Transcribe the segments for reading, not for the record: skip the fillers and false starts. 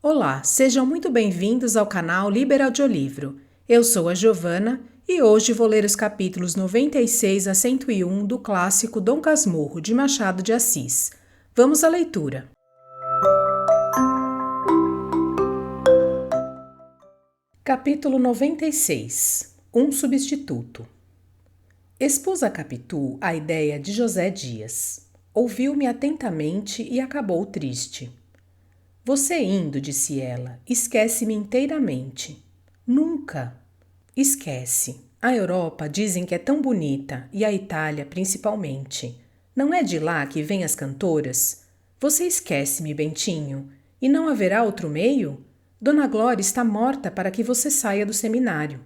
Olá, sejam muito bem-vindos ao canal Liber Audiolivro. Eu sou a Giovana e hoje vou ler os capítulos 96 a 101 do clássico Dom Casmurro, de Machado de Assis. Vamos à leitura. Capítulo 96. Um substituto. Expus a Capitu a ideia de José Dias. Ouviu-me atentamente e acabou triste. Você indo, disse ela, esquece-me inteiramente. Nunca. Esquece. A Europa dizem que é tão bonita, e a Itália principalmente. Não é de lá que vêm as cantoras? Você esquece-me, Bentinho. E não haverá outro meio? Dona Glória está morta para que você saia do seminário.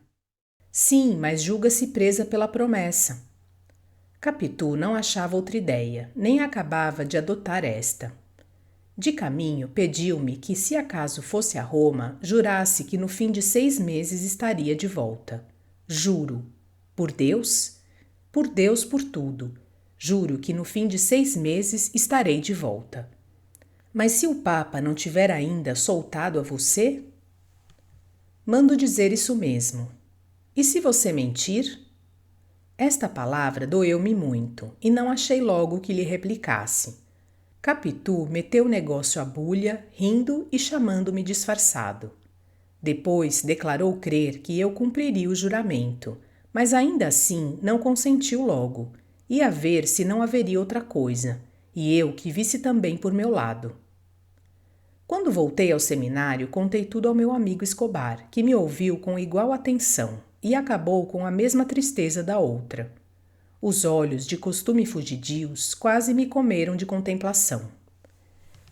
Sim, mas julga-se presa pela promessa. Capitu não achava outra ideia, nem acabava de adotar esta. De caminho, pediu-me que, se acaso fosse a Roma, jurasse que no fim de 6 meses estaria de volta. Juro. Por Deus? Por Deus, por tudo. Juro que no fim de 6 meses estarei de volta. Mas se o Papa não tiver ainda soltado a você? Mando dizer isso mesmo. E se você mentir? Esta palavra doeu-me muito, e não achei logo que lhe replicasse. Capitu meteu o negócio à bulha, rindo e chamando-me disfarçado. Depois declarou crer que eu cumpriria o juramento, mas ainda assim não consentiu logo. Ia ver se não haveria outra coisa, e eu que visse também por meu lado. Quando voltei ao seminário, contei tudo ao meu amigo Escobar, que me ouviu com igual atenção e acabou com a mesma tristeza da outra. Os olhos, de costume fugidios, quase me comeram de contemplação.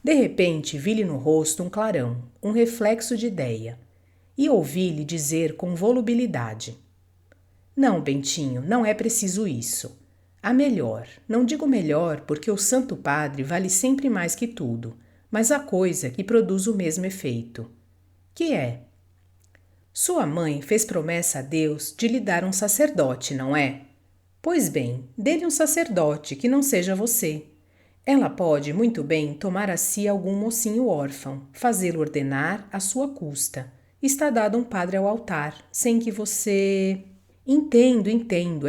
De repente, vi-lhe no rosto um clarão, um reflexo de ideia, e ouvi-lhe dizer com volubilidade: Não, Bentinho, não é preciso isso. Há melhor, não digo melhor porque o Santo Padre vale sempre mais que tudo, mas há coisa que produz o mesmo efeito. Que é? Sua mãe fez promessa a Deus de lhe dar um sacerdote, não é? Pois bem, dê-lhe um sacerdote que não seja você. Ela pode muito bem tomar a si algum mocinho órfão, fazê-lo ordenar à sua custa. Está dado um padre ao altar, sem que você... Entendo,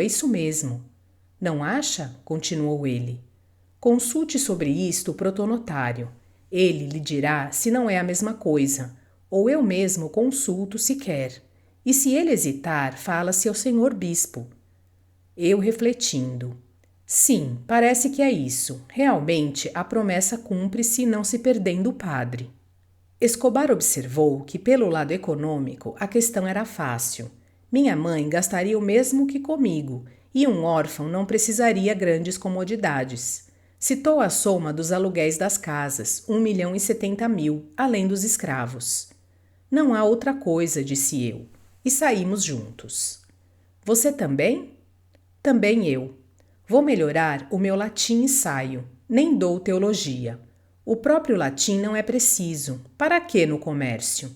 é isso mesmo. Não acha? Continuou ele. Consulte sobre isto o protonotário. Ele lhe dirá se não é a mesma coisa, ou eu mesmo consulto se quer. E se ele hesitar, fala-se ao senhor bispo. Eu refletindo. Sim, parece que é isso. Realmente, a promessa cumpre-se não se perdendo o padre. Escobar observou que, pelo lado econômico, a questão era fácil. Minha mãe gastaria o mesmo que comigo, e um órfão não precisaria grandes comodidades. Citou a soma dos aluguéis das casas, 1.070.000, além dos escravos. Não há outra coisa, disse eu, e saímos juntos. Você também? Também eu. Vou melhorar o meu latim e saio. Nem dou teologia. O próprio latim não é preciso. Para que no comércio?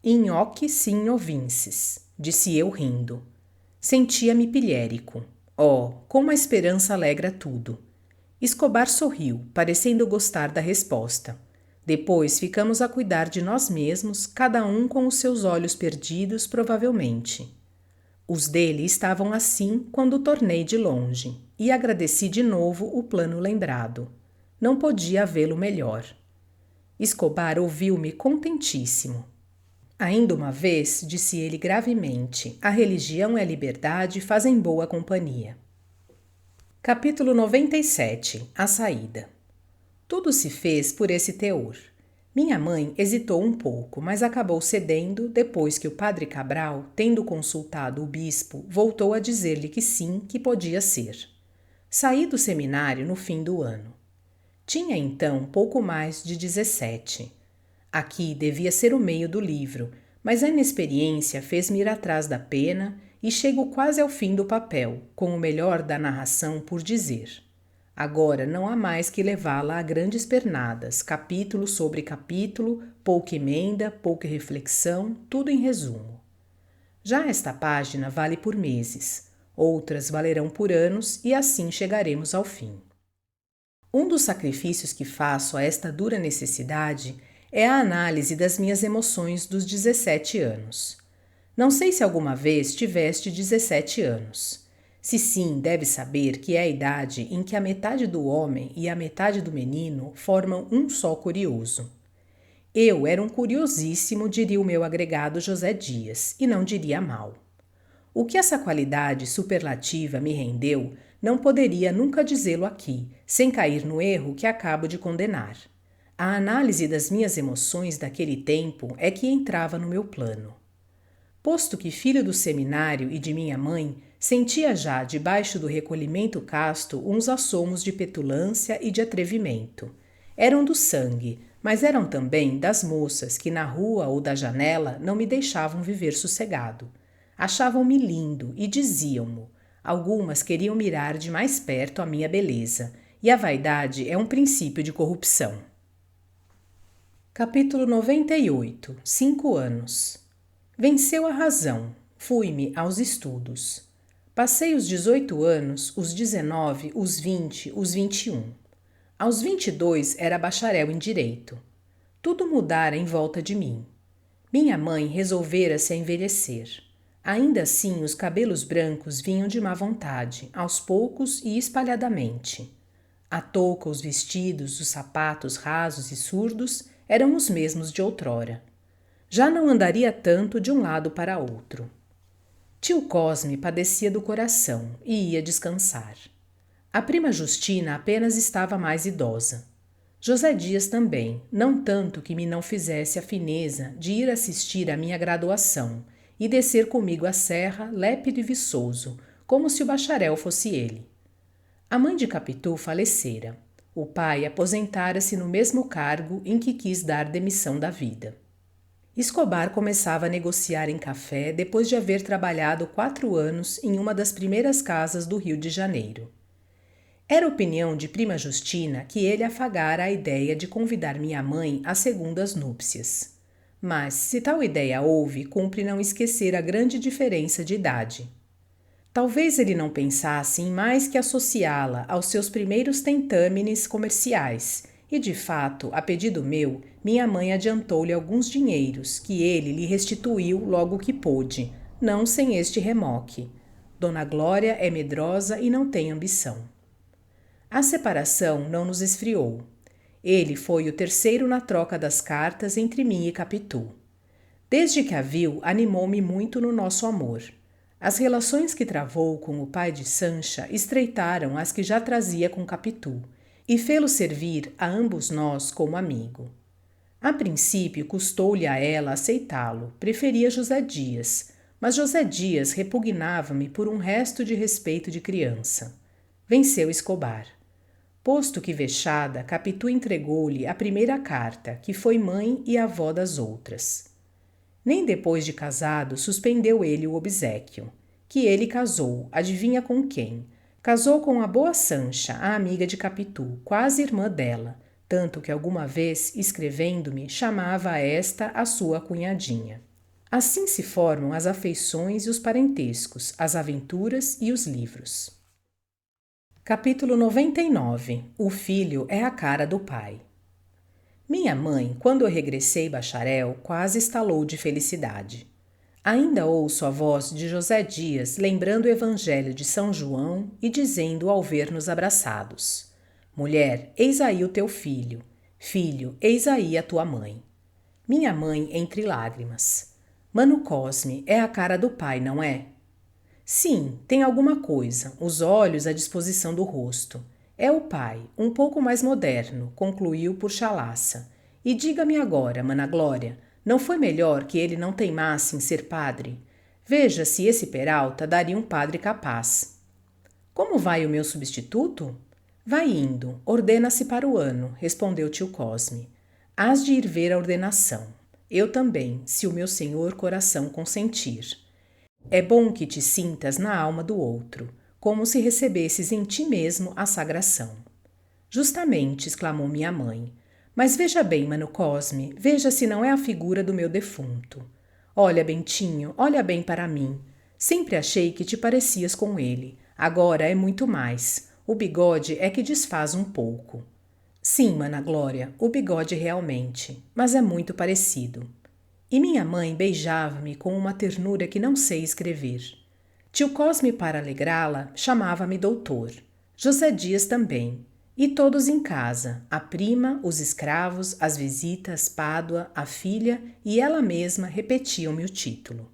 In hoc signo vinces, disse eu rindo. Sentia-me pilhérico. Oh, como a esperança alegra tudo. Escobar sorriu, parecendo gostar da resposta. Depois ficamos a cuidar de nós mesmos, cada um com os seus olhos perdidos, provavelmente. Os dele estavam assim quando tornei de longe, e agradeci de novo o plano lembrado. Não podia havê-lo melhor. Escobar ouviu-me contentíssimo. Ainda uma vez, disse ele gravemente, a religião e a liberdade fazem boa companhia. Capítulo 97. A saída. Tudo se fez por esse teor. Minha mãe hesitou um pouco, mas acabou cedendo depois que o padre Cabral, tendo consultado o bispo, voltou a dizer-lhe que sim, que podia ser. Saí do seminário no fim do ano. Tinha então pouco mais de 17. Aqui devia ser o meio do livro, mas a inexperiência fez-me ir atrás da pena e chego quase ao fim do papel, com o melhor da narração por dizer. Agora não há mais que levá-la a grandes pernadas, capítulo sobre capítulo, pouca emenda, pouca reflexão, tudo em resumo. Já esta página vale por meses, outras valerão por anos e assim chegaremos ao fim. Um dos sacrifícios que faço a esta dura necessidade É a análise das minhas emoções dos 17 anos. Não sei se alguma vez tiveste 17 anos. Se sim, deve saber que é a idade em que a metade do homem e a metade do menino formam um só curioso. Eu era um curiosíssimo, diria o meu agregado José Dias, e não diria mal. O que essa qualidade superlativa me rendeu, não poderia nunca dizê-lo aqui, sem cair no erro que acabo de condenar. A análise das minhas emoções daquele tempo é que entrava no meu plano. Posto que filho do seminário e de minha mãe, sentia já debaixo do recolhimento casto uns assomos de petulância e de atrevimento. Eram do sangue, mas eram também das moças que na rua ou da janela não me deixavam viver sossegado. Achavam-me lindo e diziam-mo. Algumas queriam mirar de mais perto a minha beleza, e a vaidade é um princípio de corrupção. Capítulo 98. 5 anos. Venceu a razão. Fui-me aos estudos. Passei os 18 anos, os 19, os 20, os 21. Aos 22 era bacharel em Direito. Tudo mudara em volta de mim. Minha mãe resolvera-se a envelhecer. Ainda assim, os cabelos brancos vinham de má vontade, aos poucos e espalhadamente. A touca, os vestidos, os sapatos rasos e surdos eram os mesmos de outrora. Já não andaria tanto de um lado para outro. Tio Cosme padecia do coração e ia descansar. A prima Justina apenas estava mais idosa. José Dias também, não tanto que me não fizesse a fineza de ir assistir à minha graduação e descer comigo a serra, lépido e viçoso, como se o bacharel fosse ele. A mãe de Capitu falecera. O pai aposentara-se no mesmo cargo em que quis dar demissão da vida. Escobar começava a negociar em café depois de haver trabalhado 4 anos em uma das primeiras casas do Rio de Janeiro. Era opinião de prima Justina que ele afagara a ideia de convidar minha mãe às segundas núpcias. Mas, se tal ideia houve, cumpre não esquecer a grande diferença de idade. Talvez ele não pensasse em mais que associá-la aos seus primeiros tentâmenes comerciais, e de fato, a pedido meu, minha mãe adiantou-lhe alguns dinheiros que ele lhe restituiu logo que pôde, não sem este remoque. Dona Glória é medrosa e não tem ambição. A separação não nos esfriou. Ele foi o terceiro na troca das cartas entre mim e Capitu. Desde que a viu, animou-me muito no nosso amor. As relações que travou com o pai de Sancha estreitaram as que já trazia com Capitu, e fê-lo servir a ambos nós como amigo. A princípio custou-lhe a ela aceitá-lo, preferia José Dias, mas José Dias repugnava-me por um resto de respeito de criança. Venceu Escobar. Posto que vexada, Capitu entregou-lhe a primeira carta, que foi mãe e avó das outras. Nem depois de casado suspendeu ele o obséquio, que ele casou, adivinha com quem? Casou com a boa Sancha, a amiga de Capitu, quase irmã dela, tanto que alguma vez, escrevendo-me, chamava a esta a sua cunhadinha. Assim se formam as afeições e os parentescos, as aventuras e os livros. Capítulo 99. O filho é a cara do pai. Minha mãe, quando eu regressei bacharel, quase estalou de felicidade. Ainda ouço a voz de José Dias lembrando o evangelho de São João e dizendo ao ver-nos abraçados: Mulher, eis aí o teu filho. Filho, eis aí a tua mãe. Minha mãe entre lágrimas. Mano Cosme, é a cara do pai, não é? Sim, tem alguma coisa, os olhos à disposição do rosto. É o pai, um pouco mais moderno, concluiu por chalaça. E diga-me agora, mana Glória, não foi melhor que ele não teimasse em ser padre? Veja se esse Peralta daria um padre capaz. Como vai o meu substituto? Vai indo, ordena-se para o ano, respondeu tio Cosme. Hás de ir ver a ordenação. Eu também, se o meu senhor coração consentir. É bom que te sintas na alma do outro, como se recebesses em ti mesmo a sagração. Justamente, exclamou minha mãe. Mas veja bem, mano Cosme, veja se não é a figura do meu defunto. Olha, Bentinho, olha bem para mim. Sempre achei que te parecias com ele. Agora é muito mais. O bigode é que desfaz um pouco. Sim, mana Glória, o bigode realmente, mas é muito parecido. E minha mãe beijava-me com uma ternura que não sei escrever. Tio Cosme, para alegrá-la, chamava-me doutor. José Dias também. E todos em casa, a prima, os escravos, as visitas, Pádua, a filha e ela mesma repetiam-me o título.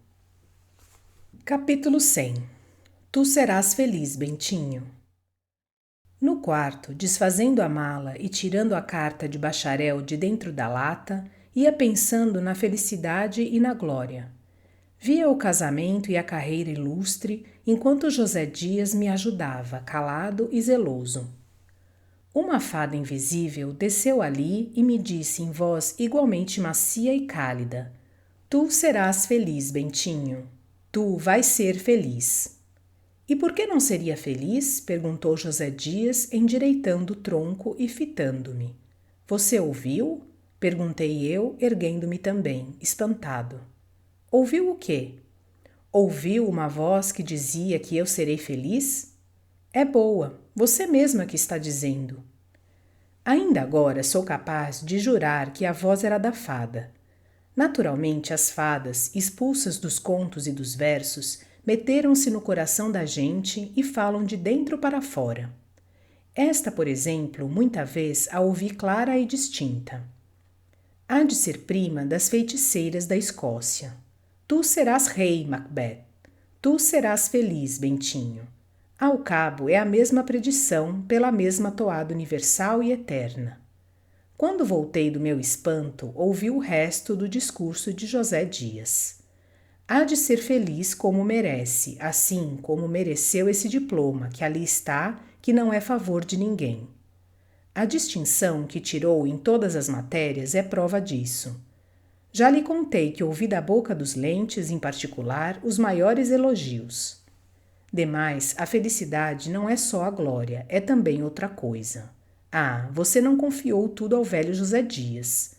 Capítulo 100. Tu serás feliz, Bentinho. No quarto, desfazendo a mala e tirando a carta de bacharel de dentro da lata, ia pensando na felicidade e na glória. Via o casamento e a carreira ilustre, enquanto José Dias me ajudava, calado e zeloso. Uma fada invisível desceu ali e me disse em voz igualmente macia e cálida: Tu serás feliz, Bentinho. Tu vais ser feliz. E por que não seria feliz? Perguntou José Dias, endireitando o tronco e fitando-me. Você ouviu? Perguntei eu, erguendo-me também, espantado. Ouviu o quê? Ouviu uma voz que dizia que eu serei feliz? É boa, você mesma que está dizendo. Ainda agora sou capaz de jurar que a voz era da fada. Naturalmente, as fadas, expulsas dos contos e dos versos, meteram-se no coração da gente e falam de dentro para fora. Esta, por exemplo, muita vez a ouvi clara e distinta. Há de ser prima das feiticeiras da Escócia. Tu serás rei, Macbeth. Tu serás feliz, Bentinho. Ao cabo, é a mesma predição, pela mesma toada universal e eterna. Quando voltei do meu espanto, ouvi o resto do discurso de José Dias. Há de ser feliz como merece, assim como mereceu esse diploma que ali está, que não é favor de ninguém. A distinção que tirou em todas as matérias é prova disso. Já lhe contei que ouvi da boca dos Lentes, em particular, os maiores elogios. Demais, a felicidade não é só a glória, é também outra coisa. Ah, você não confiou tudo ao velho José Dias.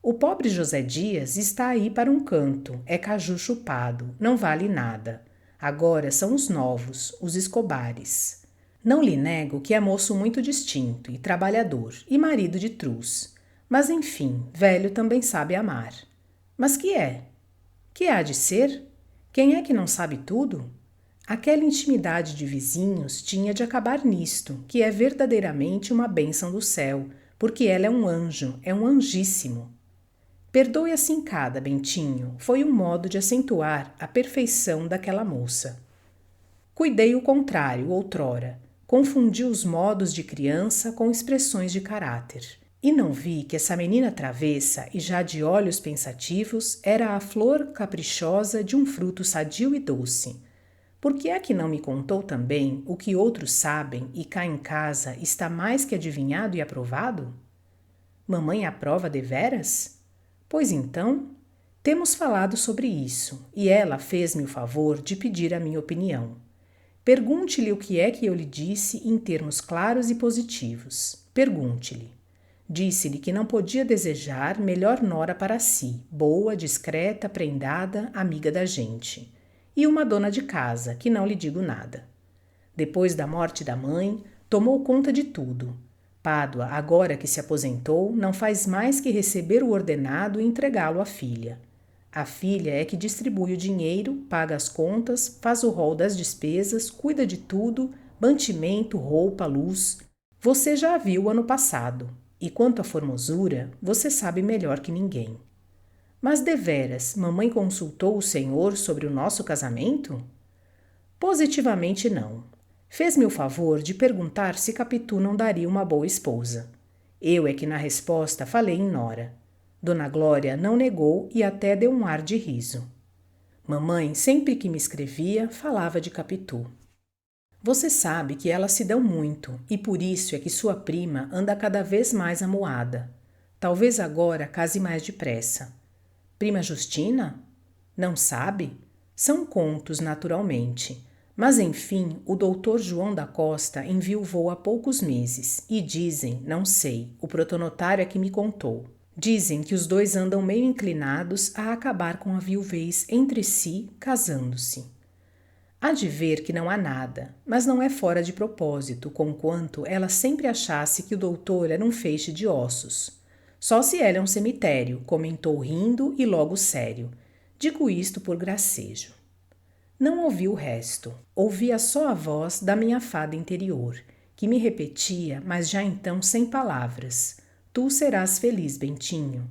O pobre José Dias está aí para um canto, é caju chupado, não vale nada. Agora são os novos, os Escobares. Não lhe nego que é moço muito distinto e trabalhador e marido de truz. Mas enfim, velho também sabe amar. Mas que é? Que há de ser? Quem é que não sabe tudo? Aquela intimidade de vizinhos tinha de acabar nisto, que é verdadeiramente uma bênção do céu, porque ela é um anjo, é um anjíssimo. Perdoe a cincada, Bentinho, foi um modo de acentuar a perfeição daquela moça. Cuidei o contrário, outrora. Confundi os modos de criança com expressões de caráter. E não vi que essa menina travessa e já de olhos pensativos era a flor caprichosa de um fruto sadio e doce. Por que é que não me contou também o que outros sabem e cá em casa está mais que adivinhado e aprovado? Mamãe aprova deveras? Pois então, temos falado sobre isso e ela fez-me o favor de pedir a minha opinião. Pergunte-lhe o que é que eu lhe disse em termos claros e positivos. Pergunte-lhe. Disse-lhe que não podia desejar melhor nora para si, boa, discreta, prendada, amiga da gente. E uma dona de casa, que não lhe digo nada. Depois da morte da mãe, tomou conta de tudo. Pádua, agora que se aposentou, não faz mais que receber o ordenado e entregá-lo à filha. A filha é que distribui o dinheiro, paga as contas, faz o rol das despesas, cuida de tudo, mantimento, roupa, luz. Você já a viu ano passado. E quanto à formosura, você sabe melhor que ninguém. Mas deveras, mamãe consultou o senhor sobre o nosso casamento? Positivamente não. Fez-me o favor de perguntar se Capitu não daria uma boa esposa. Eu é que na resposta falei em nora. Dona Glória não negou e até deu um ar de riso. Mamãe, sempre que me escrevia, falava de Capitu. Você sabe que elas se dão muito e por isso é que sua prima anda cada vez mais amuada. Talvez agora case mais depressa. Prima Justina? Não sabe? São contos, naturalmente. Mas, enfim, o doutor João da Costa enviuvou há poucos meses e dizem, não sei, o protonotário é que me contou. Dizem que os dois andam meio inclinados a acabar com a viuvez entre si, casando-se. Há de ver que não há nada, mas não é fora de propósito, conquanto ela sempre achasse que o doutor era um feixe de ossos. Só se ela é um cemitério, comentou rindo e logo sério. Digo isto por gracejo. Não ouvi o resto. Ouvia só a voz da minha fada interior, que me repetia, mas já então sem palavras. Tu serás feliz, Bentinho.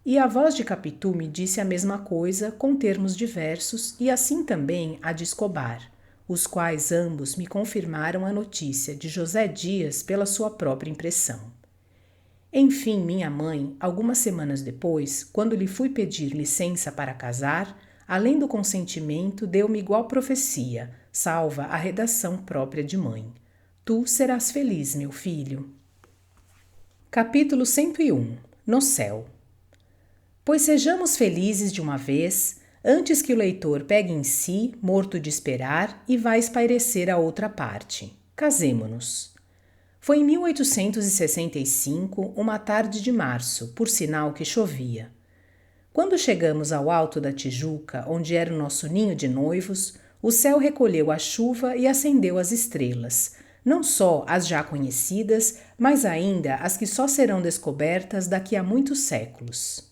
E a voz de Capitu me disse a mesma coisa com termos diversos e assim também a de Escobar, os quais ambos me confirmaram a notícia de José Dias pela sua própria impressão. Enfim, minha mãe, algumas semanas depois, quando lhe fui pedir licença para casar, além do consentimento, deu-me igual profecia, salva a redação própria de mãe. Tu serás feliz, meu filho. Capítulo 101. No céu. Pois sejamos felizes de uma vez, antes que o leitor pegue em si, morto de esperar, e vá espairecer a outra parte. Casemo-nos. Foi em 1865, uma tarde de março, por sinal que chovia. Quando chegamos ao alto da Tijuca, onde era o nosso ninho de noivos, o céu recolheu a chuva e acendeu as estrelas, não só as já conhecidas, mas ainda as que só serão descobertas daqui a muitos séculos.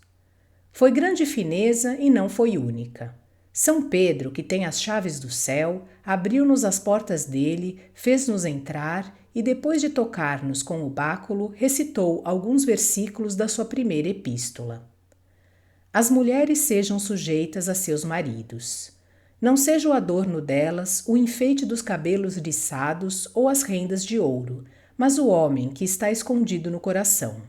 Foi grande fineza e não foi única. São Pedro, que tem as chaves do céu, abriu-nos as portas dele, fez-nos entrar e, depois de tocar-nos com o báculo, recitou alguns versículos da sua primeira epístola. As mulheres sejam sujeitas a seus maridos. Não seja o adorno delas, o enfeite dos cabelos riçados ou as rendas de ouro, mas o homem que está escondido no coração.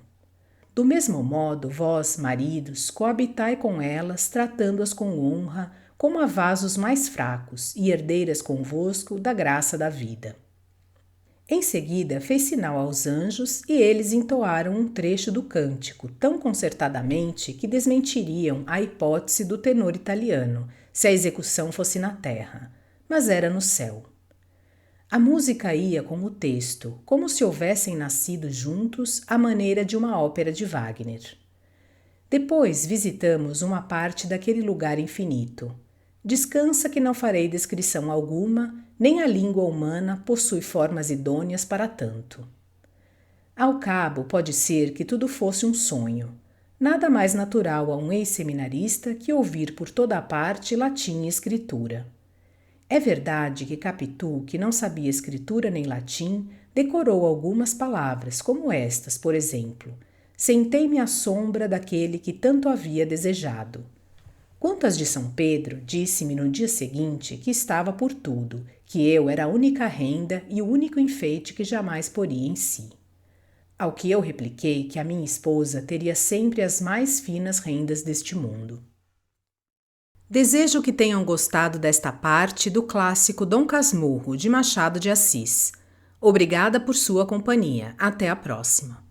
Do mesmo modo, vós, maridos, coabitai com elas, tratando-as com honra, como a vasos mais fracos, e herdeiras convosco da graça da vida. Em seguida, fez sinal aos anjos, e eles entoaram um trecho do cântico, tão concertadamente que desmentiriam a hipótese do tenor italiano, se a execução fosse na terra, mas era no céu. A música ia com o texto, como se houvessem nascido juntos à maneira de uma ópera de Wagner. Depois visitamos uma parte daquele lugar infinito. Descansa que não farei descrição alguma, nem a língua humana possui formas idôneas para tanto. Ao cabo, pode ser que tudo fosse um sonho. Nada mais natural a um ex-seminarista que ouvir por toda a parte latim e escritura. É verdade que Capitu, que não sabia escritura nem latim, decorou algumas palavras, como estas, por exemplo. Sentei-me à sombra daquele que tanto havia desejado. Quanto às de São Pedro, disse-me no dia seguinte que estava por tudo, que eu era a única renda e o único enfeite que jamais poria em si. Ao que eu repliquei que a minha esposa teria sempre as mais finas rendas deste mundo. Desejo que tenham gostado desta parte do clássico Dom Casmurro, de Machado de Assis. Obrigada por sua companhia. Até a próxima.